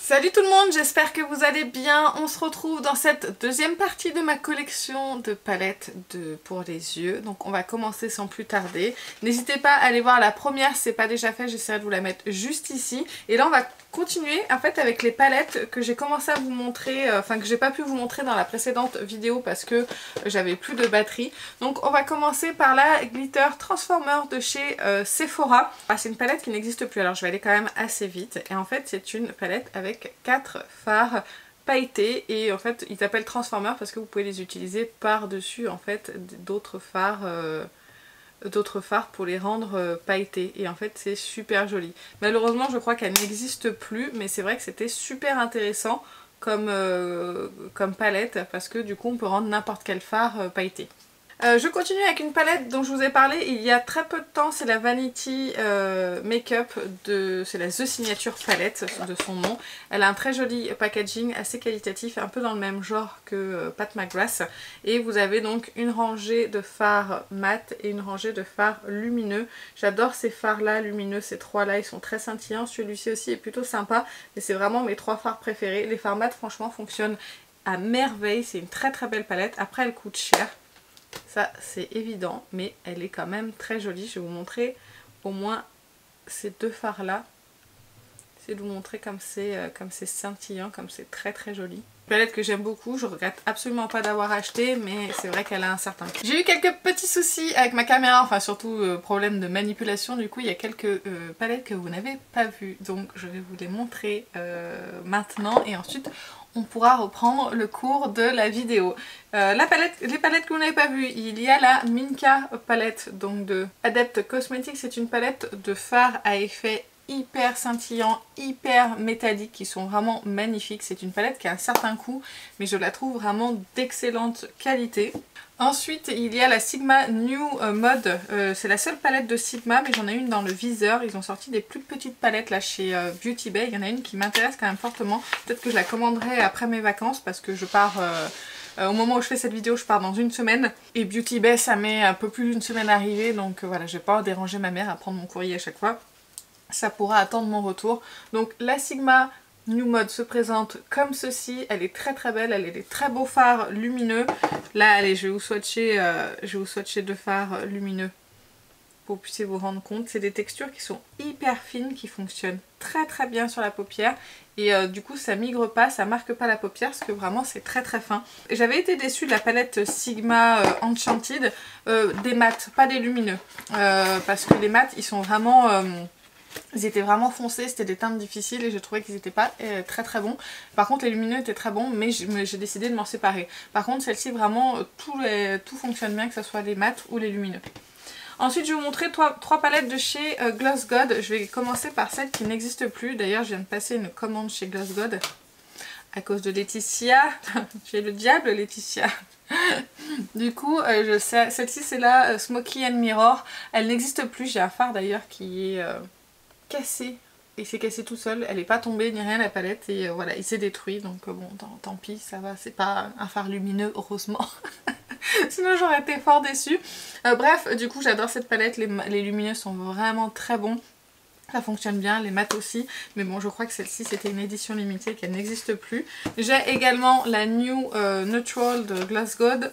Salut tout le monde, j'espère que vous allez bien. On se retrouve dans cette deuxième partie de ma collection de palettes pour les yeux. Donc on va commencer sans plus tarder. N'hésitez pas à aller voir la première si c'est pas déjà fait, j'essaierai de vous la mettre juste ici. Et là on va continuer en fait avec les palettes que j'ai commencé à vous montrer, enfin que j'ai pas pu vous montrer dans la précédente vidéo parce que j'avais plus de batterie. Donc on va commencer par la Glitter Transformer de chez Sephora. C'est une palette qui n'existe plus, alors je vais aller quand même assez vite. Et en fait c'est une palette avec 4 fards pailletés et en fait ils s'appellent Transformer parce que vous pouvez les utiliser par dessus en fait d'autres fards pour les rendre pailletés et en fait c'est super joli. Malheureusement je crois qu'elle n'existe plus, mais c'est vrai que c'était super intéressant comme palette parce que du coup on peut rendre n'importe quel fard pailleté. Je continue avec une palette dont je vous ai parlé il y a très peu de temps, c'est la Vanity Makeup, c'est la The Signature Palette de son nom. Elle a un très joli packaging, assez qualitatif, un peu dans le même genre que Pat McGrath. Et vous avez donc une rangée de fards mat et une rangée de fards lumineux. J'adore ces fards là, lumineux, ces trois là, ils sont très scintillants. Celui-ci aussi est plutôt sympa, mais c'est vraiment mes trois fards préférés. Les fards mat franchement fonctionnent à merveille, c'est une très très belle palette. Après elle coûte cher. Ça c'est évident, mais elle est quand même très jolie. Je vais vous montrer au moins ces deux fards là. J'essaie de vous montrer comme c'est scintillant, comme c'est très très joli. Une palette que j'aime beaucoup, je regrette absolument pas d'avoir acheté, mais c'est vrai qu'elle a un certain prix. J'ai eu quelques petits soucis avec ma caméra, enfin surtout problème de manipulation, du coup il y a quelques palettes que vous n'avez pas vues, donc je vais vous les montrer maintenant et ensuite on pourra reprendre le cours de la vidéo. Les palettes que vous n'avez pas vues, il y a la Minka palette donc de Adept Cosmetics. C'est une palette de fards à effet hyper scintillant, hyper métallique, qui sont vraiment magnifiques. C'est une palette qui a un certain coût, mais je la trouve vraiment d'excellente qualité. Ensuite il y a la Sigma New Mode, c'est la seule palette de Sigma, mais j'en ai une dans le viseur. Ils ont sorti des plus petites palettes là chez Beauty Bay, il y en a une qui m'intéresse quand même fortement. Peut-être que je la commanderai après mes vacances parce que je pars... au moment où je fais cette vidéo, je pars dans une semaine et Beauty Bay ça met un peu plus d'une semaine à arriver, donc voilà, je vais pas déranger ma mère à prendre mon courrier à chaque fois. Ça pourra attendre mon retour. Donc la Sigma New Mode se présente comme ceci, elle est très très belle, elle a des très beaux fards lumineux. Là allez, je vais vous swatcher deux fards lumineux pour que vous puissiez vous rendre compte. C'est des textures qui sont hyper fines, qui fonctionnent très très bien sur la paupière et du coup ça migre pas, ça marque pas la paupière parce que vraiment c'est très très fin. J'avais été déçue de la palette Sigma Enchanted, des mats, pas des lumineux, parce que les mats ils sont vraiment... ils étaient vraiment foncés, c'était des teintes difficiles et je trouvais qu'ils n'étaient pas très très bons. Par contre les lumineux étaient très bons, mais j'ai décidé de m'en séparer. Par contre celle-ci vraiment tout fonctionne bien, que ce soit les mats ou les lumineux. Ensuite je vais vous montrer trois palettes de chez Gloss God. Je vais commencer par celle qui n'existe plus. D'ailleurs je viens de passer une commande chez Gloss God à cause de Laetitia. J'ai le diable Laetitia. Du coup celle-ci c'est la Smoky and Mirror. Elle n'existe plus, j'ai un fard d'ailleurs qui est... cassé, il s'est cassé tout seul, elle n'est pas tombée ni rien la palette et voilà, il s'est détruit, donc bon tant pis, ça va, c'est pas un fard lumineux heureusement. Sinon j'aurais été fort déçue. Bref, du coup j'adore cette palette, les lumineux sont vraiment très bons. Ça fonctionne bien, les mats aussi, mais bon je crois que celle-ci c'était une édition limitée qu'elle n'existe plus. J'ai également la New Neutral de Gloss God,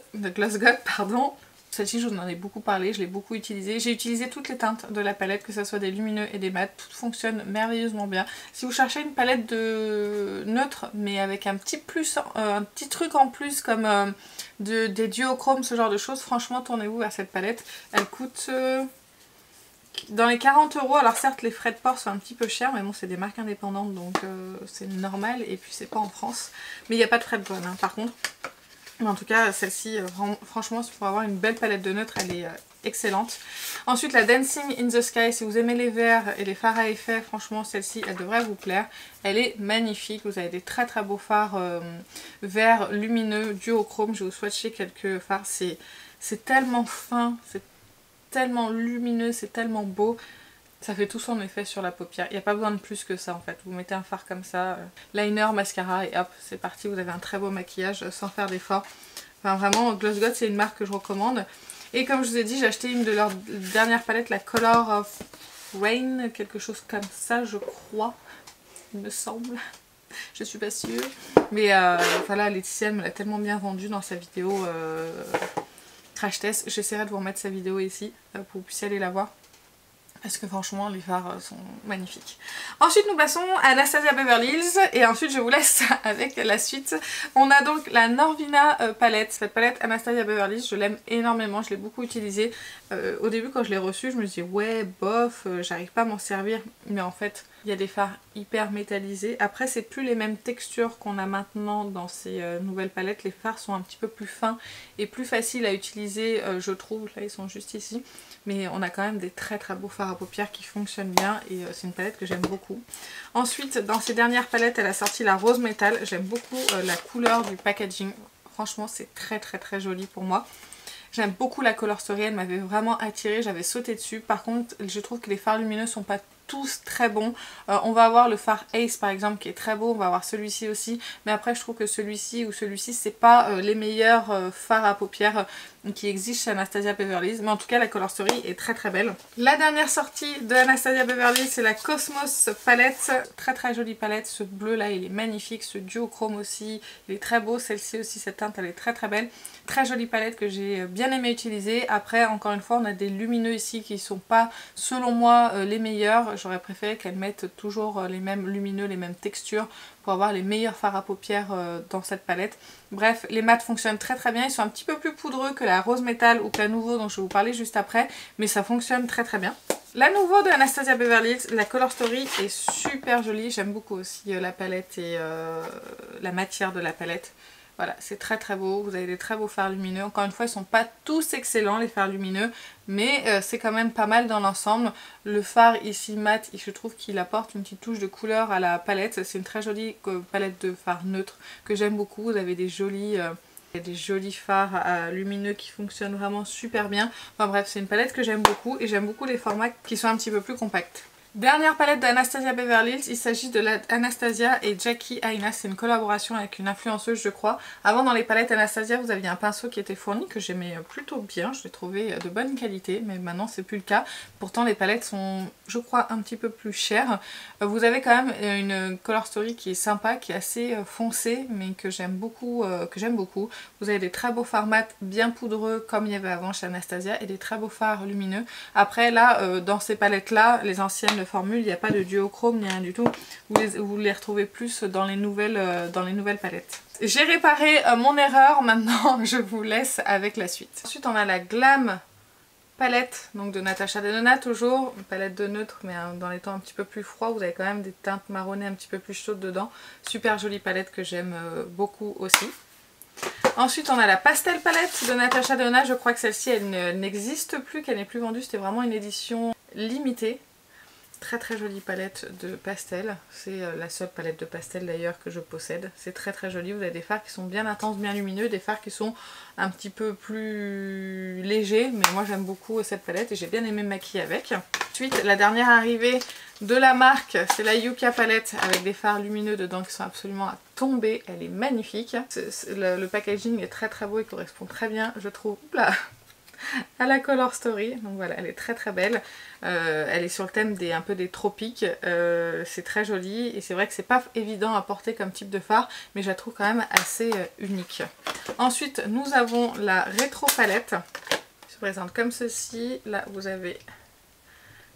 pardon. Celle-ci je vous en ai beaucoup parlé, je l'ai beaucoup utilisée. J'ai utilisé toutes les teintes de la palette, que ce soit des lumineux et des mats, tout fonctionne merveilleusement bien. Si vous cherchez une palette de neutre mais avec un petit plus, un petit truc en plus comme des duochromes, ce genre de choses, franchement tournez-vous vers cette palette. Elle coûte dans les 40 €. Alors certes les frais de port sont un petit peu chers, mais bon c'est des marques indépendantes donc c'est normal et puis c'est pas en France. Mais il n'y a pas de frais de douane hein, par contre. Mais en tout cas celle-ci franchement pour avoir une belle palette de neutres elle est excellente. Ensuite la Dancing in the Sky, si vous aimez les verts et les fards à effet, franchement celle-ci elle devrait vous plaire. Elle est magnifique, vous avez des très très beaux fards verts lumineux duochrome. Je vais vous swatcher quelques fards, c'est tellement fin, c'est tellement lumineux, c'est tellement beau. Ça fait tout son effet sur la paupière. Il n'y a pas besoin de plus que ça en fait. Vous mettez un fard comme ça, liner, mascara et hop, c'est parti. Vous avez un très beau maquillage sans faire d'effort. Enfin vraiment, Gloss God c'est une marque que je recommande. Et comme je vous ai dit, j'ai acheté une de leurs dernières palettes, la Color of Rain, quelque chose comme ça je crois, il me semble. Je suis pas sûre. Mais voilà, Laetitia elle me l'a tellement bien vendu dans sa vidéo crash test. J'essaierai de vous remettre sa vidéo ici pour que vous puissiez aller la voir. Parce que franchement les fards sont magnifiques. Ensuite nous passons à Anastasia Beverly Hills et ensuite je vous laisse avec la suite. On a donc la Norvina palette. Cette palette Anastasia Beverly Hills je l'aime énormément, je l'ai beaucoup utilisée. Au début quand je l'ai reçue je me suis dit ouais bof, j'arrive pas à m'en servir, mais en fait il y a des fards hyper métallisés. Après c'est plus les mêmes textures qu'on a maintenant dans ces nouvelles palettes, les fards sont un petit peu plus fins et plus faciles à utiliser je trouve, là ils sont juste ici. Mais on a quand même des très très beaux fards à paupières qui fonctionnent bien et c'est une palette que j'aime beaucoup. Ensuite dans ces dernières palettes elle a sorti la Rose Metal, j'aime beaucoup la couleur du packaging, franchement c'est très très très joli pour moi. J'aime beaucoup la Color Story, elle m'avait vraiment attirée, j'avais sauté dessus. Par contre je trouve que les fards lumineux sont pas tous très bons. On va avoir le fard Ace par exemple qui est très beau, on va avoir celui-ci aussi. Mais après je trouve que celui-ci ou celui-ci c'est pas les meilleurs fards à paupières qui existent chez Anastasia Beverly Hills. Mais en tout cas la Color Story est très très belle. La dernière sortie de Anastasia Beverly Hills c'est la Cosmos palette. Très très jolie palette, ce bleu là il est magnifique, ce duochrome aussi il est très beau. Celle-ci aussi, cette teinte elle est très très belle. Très jolie palette que j'ai bien aimé utiliser. Après encore une fois on a des lumineux ici qui sont pas selon moi les meilleurs. J'aurais préféré qu'elles mettent toujours les mêmes lumineux, les mêmes textures pour avoir les meilleurs fards à paupières dans cette palette. Bref, les mats fonctionnent très très bien. Ils sont un petit peu plus poudreux que la Rose Metal ou que la Nouveau dont je vais vous parler juste après. Mais ça fonctionne très très bien. La Nouveau de Anastasia Beverly Hills, la Color Story est super jolie. J'aime beaucoup aussi la palette et la matière de la palette. Voilà, c'est très très beau, vous avez des très beaux fards lumineux. Encore une fois, ils sont pas tous excellents les fards lumineux, mais c'est quand même pas mal dans l'ensemble. Le fard ici mat, je trouve qu'il apporte une petite touche de couleur à la palette. C'est une très jolie palette de fards neutres que j'aime beaucoup. Vous avez des jolis fards lumineux qui fonctionnent vraiment super bien. Enfin bref, c'est une palette que j'aime beaucoup et j'aime beaucoup les formats qui sont un petit peu plus compacts. Dernière palette d'Anastasia Beverly Hills, il s'agit de la Anastasia et Jackie Aina, c'est une collaboration avec une influenceuse je crois. Avant dans les palettes Anastasia vous aviez un pinceau qui était fourni que j'aimais plutôt bien, je l'ai trouvé de bonne qualité mais maintenant c'est plus le cas. Pourtant les palettes sont je crois un petit peu plus chères. Vous avez quand même une Color Story qui est sympa, qui est assez foncée mais que j'aime beaucoup, Vous avez des très beaux fards mat bien poudreux comme il y avait avant chez Anastasia et des très beaux fards lumineux. Après là dans ces palettes là, les anciennes formule, il n'y a pas de duochrome ni rien du tout. Vous les retrouvez plus dans les nouvelles palettes. J'ai réparé mon erreur, maintenant je vous laisse avec la suite. Ensuite on a la Glam palette donc de Natasha Denona, toujours une palette de neutre mais dans les temps un petit peu plus froids. Vous avez quand même des teintes marronnées un petit peu plus chaudes dedans. Super jolie palette que j'aime beaucoup aussi. Ensuite on a la Pastel palette de Natasha Denona. Je crois que celle-ci elle n'existe plus, qu'elle n'est plus vendue. C'était vraiment une édition limitée. Très très jolie palette de pastel, c'est la seule palette de pastel d'ailleurs que je possède. C'est très très joli, vous avez des fards qui sont bien intenses, bien lumineux, des fards qui sont un petit peu plus légers, mais moi j'aime beaucoup cette palette et j'ai bien aimé me maquiller avec. Ensuite la dernière arrivée de la marque, c'est la Yuka palette avec des fards lumineux dedans qui sont absolument à tomber, elle est magnifique. Le packaging est très très beau et correspond très bien je trouve. Oula, à la Color Story, donc voilà, elle est très très belle. Elle est sur le thème un peu des tropiques, c'est très joli et c'est vrai que c'est pas évident à porter comme type de fard, mais je la trouve quand même assez unique. Ensuite nous avons la Rétro palette, qui se présente comme ceci. Là vous avez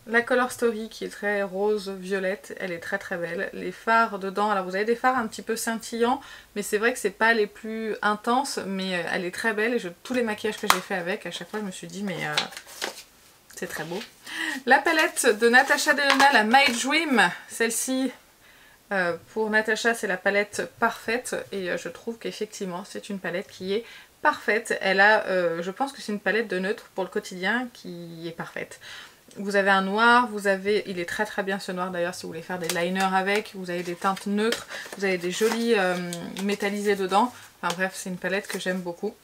la Color Story qui est très rose violette, elle est très très belle. Les fards dedans, alors vous avez des fards un petit peu scintillants, mais c'est vrai que c'est pas les plus intenses, mais elle est très belle et tous les maquillages que j'ai fait avec, à chaque fois je me suis dit mais c'est très beau. La palette de Natasha Denona, la My Dream, celle-ci pour Natasha c'est la palette parfaite et je trouve qu'effectivement c'est une palette qui est parfaite. Elle a, je pense que c'est une palette de neutre pour le quotidien qui est parfaite. Vous avez un noir, il est très très bien ce noir d'ailleurs si vous voulez faire des liners avec, vous avez des teintes neutres, vous avez des jolis métallisés dedans, enfin bref c'est une palette que j'aime beaucoup.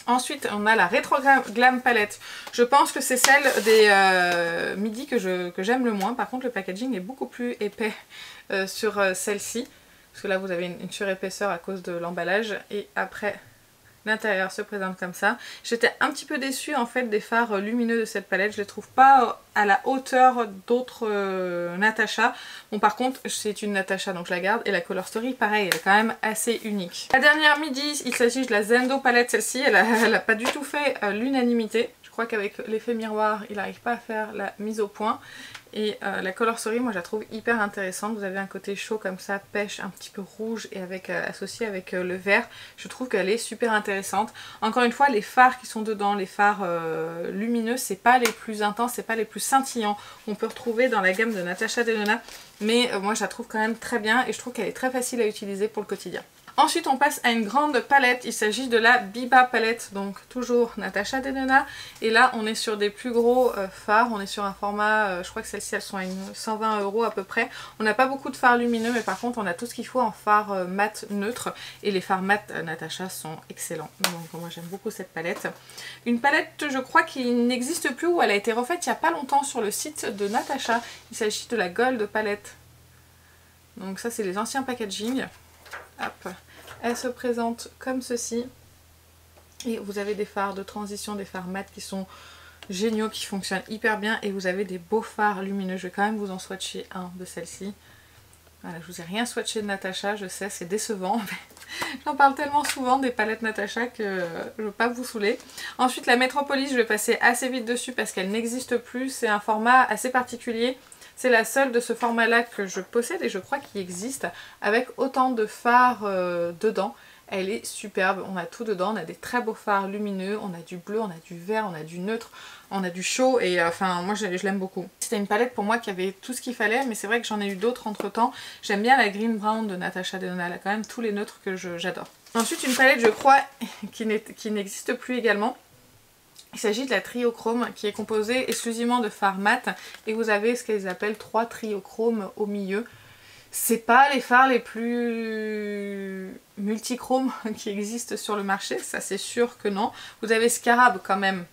Ensuite on a la Retro Glam palette, je pense que c'est celle des midi que j'aime le moins, par contre le packaging est beaucoup plus épais sur celle-ci, parce que là vous avez une surépaisseur à cause de l'emballage et après l'intérieur se présente comme ça. J'étais un petit peu déçue en fait des fards lumineux de cette palette, je les trouve pas à la hauteur d'autres Natasha. Bon par contre c'est une Natasha donc je la garde, et la Color Story pareil, elle est quand même assez unique. La dernière midi, il s'agit de la Zendo palette. Celle-ci elle a pas du tout fait l'unanimité. Je crois qu'avec l'effet miroir il n'arrive pas à faire la mise au point. Et la Color Story, moi je la trouve hyper intéressante. Vous avez un côté chaud comme ça, pêche, un petit peu rouge et avec associé avec le vert. Je trouve qu'elle est super intéressante. Encore une fois, les fards qui sont dedans, les fards lumineux, c'est pas les plus intenses, c'est pas les plus scintillants. On peut retrouver dans la gamme de Natasha Denona. Mais moi je la trouve quand même très bien et je trouve qu'elle est très facile à utiliser pour le quotidien. Ensuite on passe à une grande palette, il s'agit de la Biba palette, donc toujours Natasha Denona. Et là on est sur des plus gros fards, on est sur un format, je crois que celles-ci elles sont à 120 € à peu près. On n'a pas beaucoup de fards lumineux mais par contre on a tout ce qu'il faut en fards mat neutre. Et les fards mat Natasha sont excellents, donc moi j'aime beaucoup cette palette. Une palette je crois qui n'existe plus, ou elle a été refaite il n'y a pas longtemps sur le site de Natasha. Il s'agit de la Gold palette. Donc ça c'est les anciens packaging. Hop. Elle se présente comme ceci. Et vous avez des fards de transition, des fards mat qui sont géniaux, qui fonctionnent hyper bien. Et vous avez des beaux fards lumineux. Je vais quand même vous en swatcher un de celle-ci. Voilà, je vous ai rien swatché de Natasha, je sais, c'est décevant. J'en parle tellement souvent des palettes Natasha que je ne veux pas vous saouler. Ensuite la Metropolis, je vais passer assez vite dessus parce qu'elle n'existe plus. C'est un format assez particulier. C'est la seule de ce format-là que je possède et je crois qu'il existe avec autant de fards dedans. Elle est superbe, on a tout dedans, on a des très beaux fards lumineux, on a du bleu, on a du vert, on a du neutre, on a du chaud et enfin moi je l'aime beaucoup. C'était une palette pour moi qui avait tout ce qu'il fallait, mais c'est vrai que j'en ai eu d'autres entre temps. J'aime bien la Green Brown de Natasha Denona, elle a quand même tous les neutres que j'adore. Ensuite une palette je crois qui n'existe plus également. Il s'agit de la Triochrome qui est composée exclusivement de fards mat et vous avez ce qu'ils appellent 3 triochromes au milieu. C'est pas les fards les plus multichromes qui existent sur le marché, ça c'est sûr que non. Vous avez Scarab quand même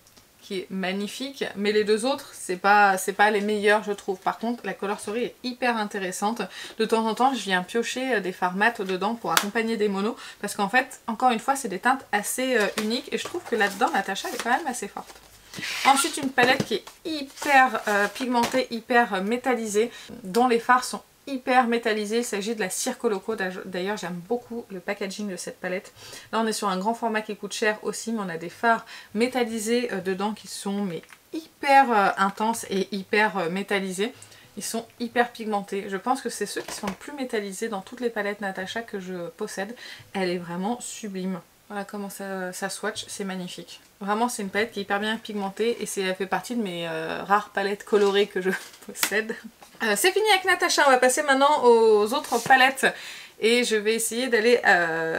qui est magnifique, mais les deux autres c'est pas les meilleurs je trouve. Par contre la Color Story est hyper intéressante. De temps en temps je viens piocher des fards mat dedans pour accompagner des monos parce qu'en fait encore une fois c'est des teintes assez uniques et je trouve que là-dedans Natasha est quand même assez forte. Ensuite une palette qui est hyper pigmentée, hyper métallisée, dont les fards sont hyper métallisés. Il s'agit de la Circoloco. D'ailleurs j'aime beaucoup le packaging de cette palette. Là on est sur un grand format qui coûte cher aussi, mais on a des fards métallisés dedans qui sont mais hyper intenses et hyper métallisés. Ils sont hyper pigmentés. Je pense que c'est ceux qui sont le plus métallisés dans toutes les palettes Natasha que je possède. Elle est vraiment sublime. Voilà comment ça swatch, c'est magnifique. Vraiment c'est une palette qui est hyper bien pigmentée et elle fait partie de mes rares palettes colorées que je possède. C'est fini avec Natasha, on va passer maintenant aux autres palettes et je vais essayer d'aller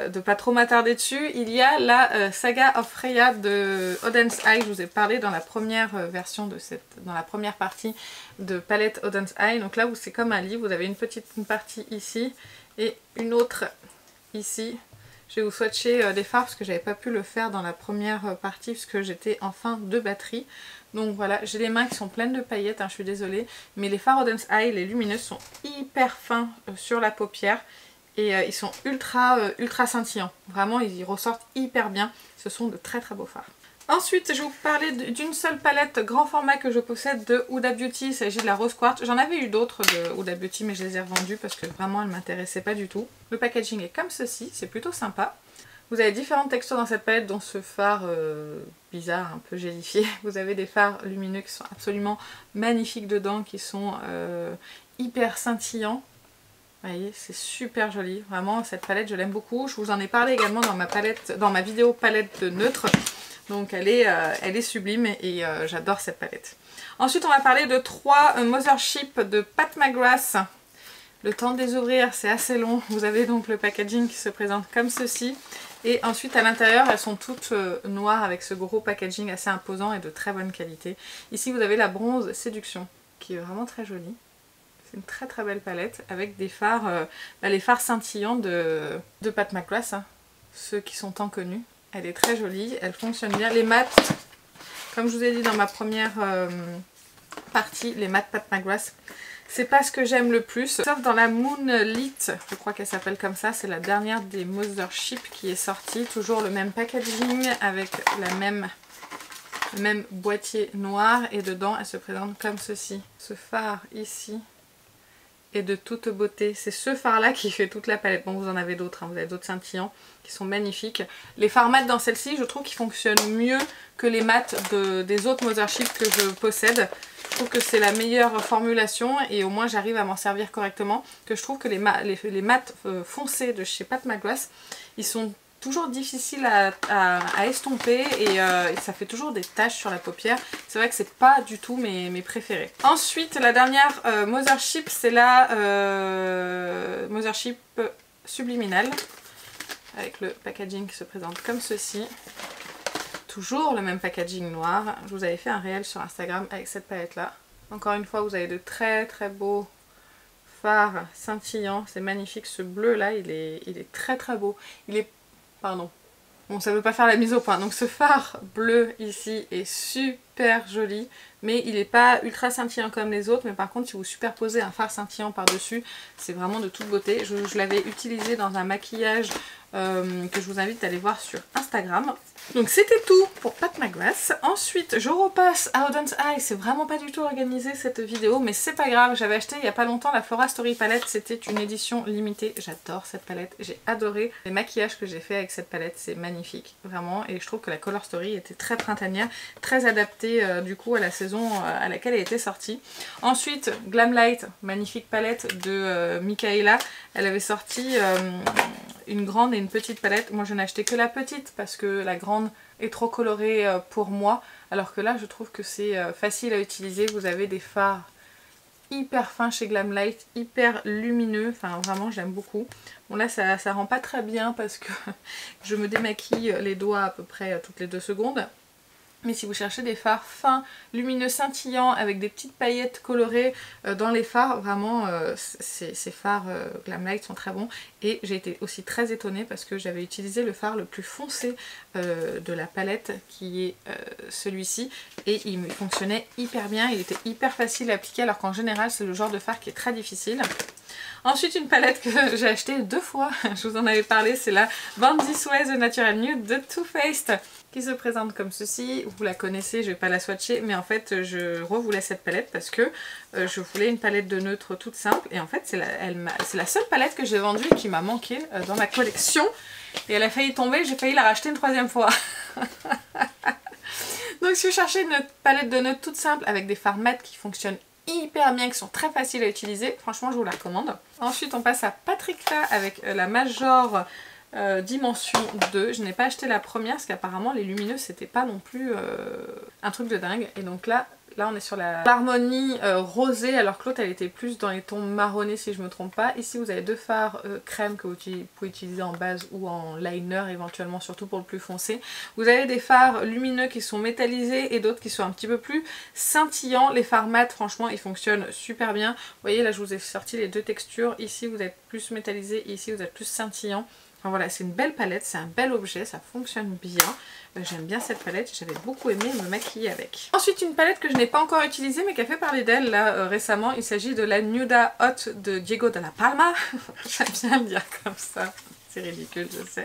de pas trop m'attarder dessus. Il y a la Saga of Freya de Odense Eye, je vous ai parlé dans la première version de dans la première partie de palette Odense Eye. Donc là c'est comme un livre, vous avez une partie ici et une autre ici. Je vais vous swatcher des fards parce que j'avais pas pu le faire dans la première partie parce que j'étais en fin de batterie. Donc voilà, j'ai les mains qui sont pleines de paillettes, hein, je suis désolée. Mais les fards Odense Eye, les lumineux sont hyper fins sur la paupière. Et ils sont ultra scintillants. Vraiment, ils ressortent hyper bien. Ce sont de très très beaux fards. Ensuite, je vais vous parler d'une seule palette grand format que je possède de Huda Beauty. Il s'agit de la Rose Quartz. J'en avais eu d'autres de Huda Beauty, mais je les ai revendues parce que vraiment, elles ne m'intéressaient pas du tout. Le packaging est comme ceci, c'est plutôt sympa. Vous avez différentes textures dans cette palette, dont ce fard bizarre, un peu gélifié. Vous avez des fards lumineux qui sont absolument magnifiques dedans, qui sont hyper scintillants. Vous voyez, c'est super joli. Vraiment, cette palette, je l'aime beaucoup. Je vous en ai parlé également dans ma vidéo palette de neutre. Donc elle est sublime et j'adore cette palette. Ensuite on va parler de 3 Mothership de Pat McGrath. Le temps de les ouvrir c'est assez long. Vous avez donc le packaging qui se présente comme ceci. Et ensuite à l'intérieur elles sont toutes noires avec ce gros packaging assez imposant et de très bonne qualité. Ici vous avez la Bronze Séduction qui est vraiment très jolie. C'est une très très belle palette avec des fards, les fards scintillants de Pat McGrath, hein, ceux qui sont tant connus. Elle est très jolie, elle fonctionne bien. Les mats, comme je vous ai dit dans ma première partie, les mats Pat McGrath, c'est pas ce que j'aime le plus. Sauf dans la Moonlit, je crois qu'elle s'appelle comme ça, c'est la dernière des Mothership qui est sortie. Toujours le même packaging avec la même le même boîtier noir et dedans elle se présente comme ceci. Ce fard ici est de toute beauté. C'est ce fard là qui fait toute la palette. Bon, vous en avez d'autres, hein. Vous avez d'autres scintillants qui sont magnifiques. Les fards mat dans celle-ci, je trouve qu'ils fonctionnent mieux que les mats des autres Mothership que je possède. Je trouve que c'est la meilleure formulation et au moins j'arrive à m'en servir correctement. Que je trouve que les mats foncés de chez Pat McGrath, ils sont toujours difficiles à estomper et ça fait toujours des taches sur la paupière. C'est vrai que c'est pas du tout mes préférés. Ensuite, la dernière Mothership, c'est la Mothership Subliminal avec le packaging qui se présente comme ceci. Toujours le même packaging noir. Je vous avais fait un réel sur Instagram avec cette palette là. Encore une fois, vous avez de très très beaux fards scintillants. C'est magnifique. Ce bleu là, il est très très beau. Il est... Pardon. Bon, ça ne veut pas faire la mise au point. Donc ce fard bleu ici est super joli. Mais il n'est pas ultra scintillant comme les autres. Mais par contre, si vous superposez un fard scintillant par-dessus, c'est vraiment de toute beauté. Je l'avais utilisé dans un maquillage que je vous invite à aller voir sur Instagram. Donc c'était tout pour Pat McGrath. Ensuite je repasse à Auden's Eye. C'est vraiment pas du tout organisé cette vidéo, mais c'est pas grave. J'avais acheté il y a pas longtemps la Flora Story palette. C'était une édition limitée. J'adore cette palette. J'ai adoré les maquillages que j'ai fait avec cette palette. C'est magnifique vraiment. Et je trouve que la Color Story était très printanière, très adaptée du coup à la saison à laquelle elle était sortie. Ensuite Glamlight, magnifique palette de Michaela. Elle avait sorti une grande et une petite palette. Moi je n'ai acheté que la petite parce que la grande est trop colorée pour moi. Alors que là je trouve que c'est facile à utiliser. Vous avez des fards hyper fins chez Glamlight, hyper lumineux. Enfin vraiment j'aime beaucoup. Bon là ça rend pas très bien parce que je me démaquille les doigts à peu près toutes les 2 secondes. Mais si vous cherchez des fards fins, lumineux, scintillants, avec des petites paillettes colorées dans les fards, vraiment ces fards Glamlight sont très bons. Et j'ai été aussi très étonnée parce que j'avais utilisé le fard le plus foncé de la palette qui est celui-ci. Et il me fonctionnait hyper bien, il était hyper facile à appliquer alors qu'en général c'est le genre de fard qui est très difficile. Ensuite une palette que j'ai achetée 2 fois, je vous en avais parlé, c'est la Born This Way The Natural Nude de Too Faced qui se présente comme ceci. Vous la connaissez, je vais pas la swatcher, mais en fait je revoulais cette palette parce que je voulais une palette de neutre toute simple et en fait c'est la seule palette que j'ai vendue et qui m'a manqué dans ma collection et elle a failli tomber, j'ai failli la racheter une 3e fois. Donc si vous cherchez une palette de neutre toute simple avec des fards mat qui fonctionnent hyper bien, qui sont très faciles à utiliser, franchement je vous la recommande. Ensuite on passe à Patricia avec la Major Dimension 2. Je n'ai pas acheté la première parce qu'apparemment les lumineux c'était pas non plus un truc de dingue. Et donc là on est sur l'harmonie rosée alors que l'autre elle était plus dans les tons marronnés si je me trompe pas. Ici vous avez 2 fards crème que vous pouvez utiliser en base ou en liner éventuellement, surtout pour le plus foncé. Vous avez des fards lumineux qui sont métallisés et d'autres qui sont un petit peu plus scintillants. Les fards mat franchement ils fonctionnent super bien. Vous voyez là je vous ai sorti les 2 textures. Ici vous êtes plus métallisé et ici vous êtes plus scintillant. Enfin, voilà, c'est une belle palette, c'est un bel objet, ça fonctionne bien. J'aime bien cette palette, j'avais beaucoup aimé me maquiller avec. Ensuite une palette que je n'ai pas encore utilisée mais qui a fait parler d'elle là récemment. Il s'agit de la Nuda Hot de Diego de la Palma. J'aime bien le dire comme ça. C'est ridicule, je sais.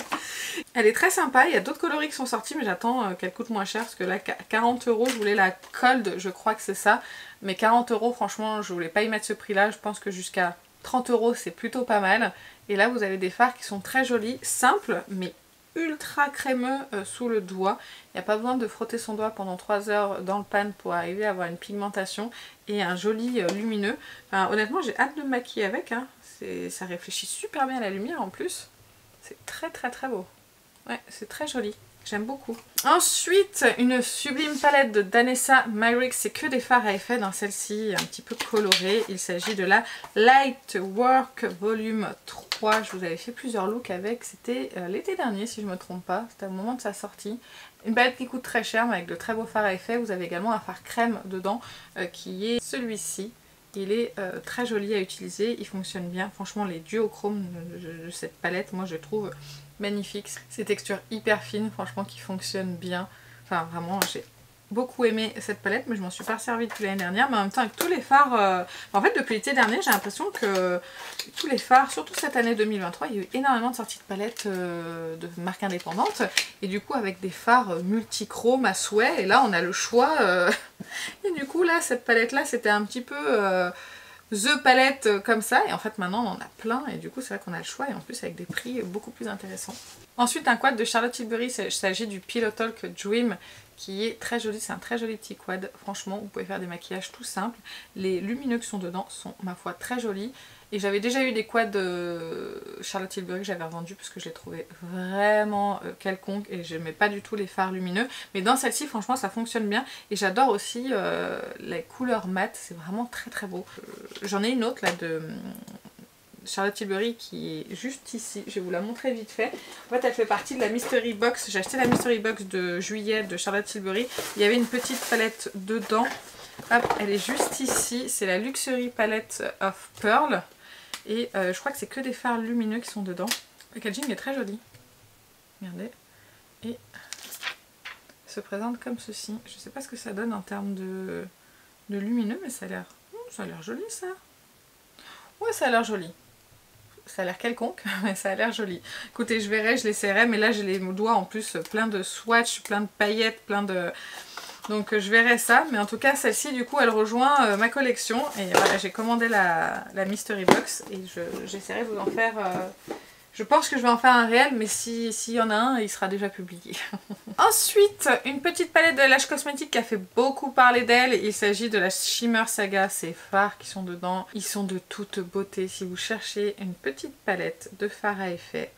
Elle est très sympa, il y a d'autres coloris qui sont sortis mais j'attends qu'elle coûte moins cher parce que là 40 €, je voulais la Cold, je crois que c'est ça. Mais 40 € franchement je voulais pas y mettre ce prix là, je pense que jusqu'à 30 € c'est plutôt pas mal. Et là vous avez des fards qui sont très jolis, simples mais ultra crémeux sous le doigt. Il n'y a pas besoin de frotter son doigt pendant 3 heures dans le pan pour arriver à avoir une pigmentation et un joli lumineux. Enfin, honnêtement j'ai hâte de me maquiller avec, hein. Ça réfléchit super bien à la lumière en plus. C'est très très très beau. Ouais, c'est très joli. J'aime beaucoup. Ensuite, une sublime palette de Danessa Myricks. C'est que des fards à effet dans celle-ci, un petit peu colorée. Il s'agit de la Light Work Volume 3. Je vous avais fait plusieurs looks avec. C'était l'été dernier si je ne me trompe pas. C'était au moment de sa sortie. Une palette qui coûte très cher mais avec de très beaux fards à effet. Vous avez également un fard crème dedans qui est celui-ci. Il est très joli à utiliser, il fonctionne bien. Franchement les duochromes de cette palette, moi je trouve magnifique. Ces textures hyper fines, franchement qui fonctionnent bien. Enfin vraiment j'ai beaucoup aimé cette palette, mais je m'en suis pas servie depuis l'année dernière. Mais en même temps, avec tous les fards, en fait depuis l'été dernier, j'ai l'impression que tous les fards, surtout cette année 2023, il y a eu énormément de sorties de palettes de marques indépendantes. Et du coup avec des fards multichromes à souhait, et là on a le choix. Et du coup là, cette palette là, c'était un petit peu... The palette comme ça, et en fait maintenant on en a plein, et du coup c'est vrai qu'on a le choix, et en plus avec des prix beaucoup plus intéressants. Ensuite un quad de Charlotte Tilbury, il s'agit du Pillow Talk Dream, qui est très joli, c'est un très joli petit quad, franchement vous pouvez faire des maquillages tout simples, les lumineux qui sont dedans sont ma foi très jolis, et j'avais déjà eu des quads de Charlotte Tilbury que j'avais revendus parce que je les trouvais vraiment quelconques et j'aimais pas du tout les fards lumineux, mais dans celle-ci franchement ça fonctionne bien, et j'adore aussi les couleurs mat, c'est vraiment très très beau. J'en ai une autre là de Charlotte Tilbury qui est juste ici, je vais vous la montrer vite fait. En fait elle fait partie de la Mystery Box, j'ai acheté la Mystery Box de juillet de Charlotte Tilbury, il y avait une petite palette dedans, hop, elle est juste ici, c'est la Luxury Palette of Pearl, et je crois que c'est que des fards lumineux qui sont dedans. Le packaging est très joli, regardez, et se présente comme ceci. Je sais pas ce que ça donne en termes de lumineux, mais ça a l'air joli ça. Ouais, ça a l'air joli. Ça a l'air quelconque, mais ça a l'air joli. Écoutez, je verrai, je l'essaierai, mais là j'ai les doigts en plus plein de swatch, plein de paillettes, plein de... Donc je verrai ça, mais en tout cas celle-ci du coup elle rejoint ma collection. Et voilà, j'ai commandé la Mystery Box et j'essaierai de vous en faire... Je pense que je vais en faire un réel, mais s'il y en a un, il sera déjà publié. Ensuite, une petite palette de Lash Cosmetics qui a fait beaucoup parler d'elle. Il s'agit de la Shimmer Saga. Ces fards qui sont dedans, ils sont de toute beauté. Si vous cherchez une petite palette de fards à effet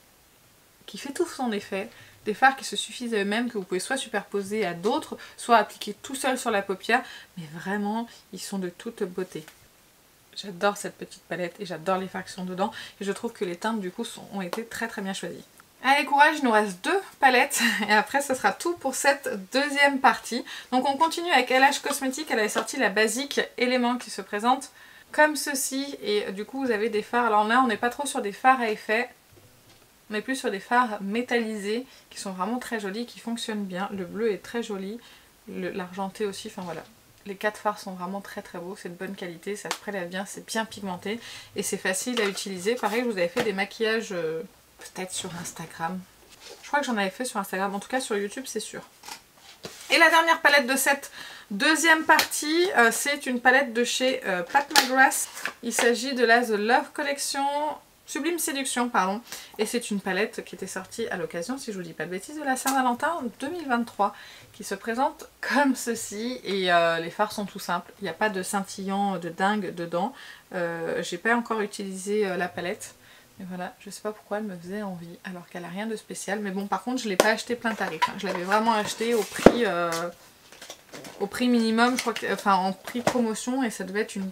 qui fait tout son effet, des fards qui se suffisent à eux-mêmes, que vous pouvez soit superposer à d'autres, soit appliquer tout seul sur la paupière, mais vraiment, ils sont de toute beauté. J'adore cette petite palette et j'adore les fards qui sont dedans, et je trouve que les teintes du coup ont été très très bien choisies. Allez courage, il nous reste 2 palettes et après ce sera tout pour cette deuxième partie. Donc on continue avec LH Cosmetics, elle avait sorti la basique élément qui se présente comme ceci, et du coup vous avez des fards, alors là on n'est pas trop sur des fards à effet, on est plus sur des fards métallisés qui sont vraiment très jolis, qui fonctionnent bien. Le bleu est très joli, l'argenté aussi, enfin voilà. Les 4 fards sont vraiment très très beaux, c'est de bonne qualité, ça se prélève bien, c'est bien pigmenté et c'est facile à utiliser. Pareil, je vous avais fait des maquillages peut-être sur Instagram. Je crois que j'en avais fait sur Instagram, en tout cas sur YouTube c'est sûr. Et la dernière palette de cette deuxième partie, c'est une palette de chez Pat McGrath. Il s'agit de la The Love Collection, Sublime Séduction, pardon. Et c'est une palette qui était sortie à l'occasion, si je vous dis pas de bêtises, de la Saint-Valentin 2023, qui se présente comme ceci. Et les fards sont tout simples, il n'y a pas de scintillant de dingue dedans. J'ai pas encore utilisé la palette. Mais voilà, je sais pas pourquoi elle me faisait envie, alors qu'elle a rien de spécial. Mais bon, par contre, je l'ai pas acheté plein tarif. Hein. Je l'avais vraiment acheté au prix minimum, je crois que, enfin en prix promotion, et ça devait être une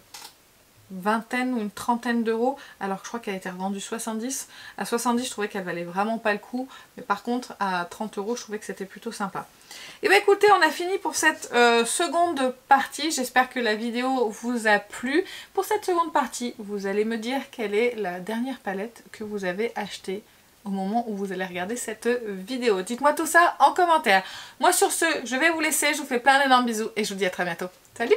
vingtaine ou une trentaine d'euros, alors que je crois qu'elle a été revendue 70. À 70 je trouvais qu'elle valait vraiment pas le coup, mais par contre à 30 euros je trouvais que c'était plutôt sympa. Et bien écoutez, on a fini pour cette seconde partie, j'espère que la vidéo vous a plu. Pour cette seconde partie, vous allez me dire quelle est la dernière palette que vous avez achetée au moment où vous allez regarder cette vidéo. Dites-moi tout ça en commentaire. Moi sur ce, je vais vous laisser, je vous fais plein d'énormes bisous et je vous dis à très bientôt. Salut!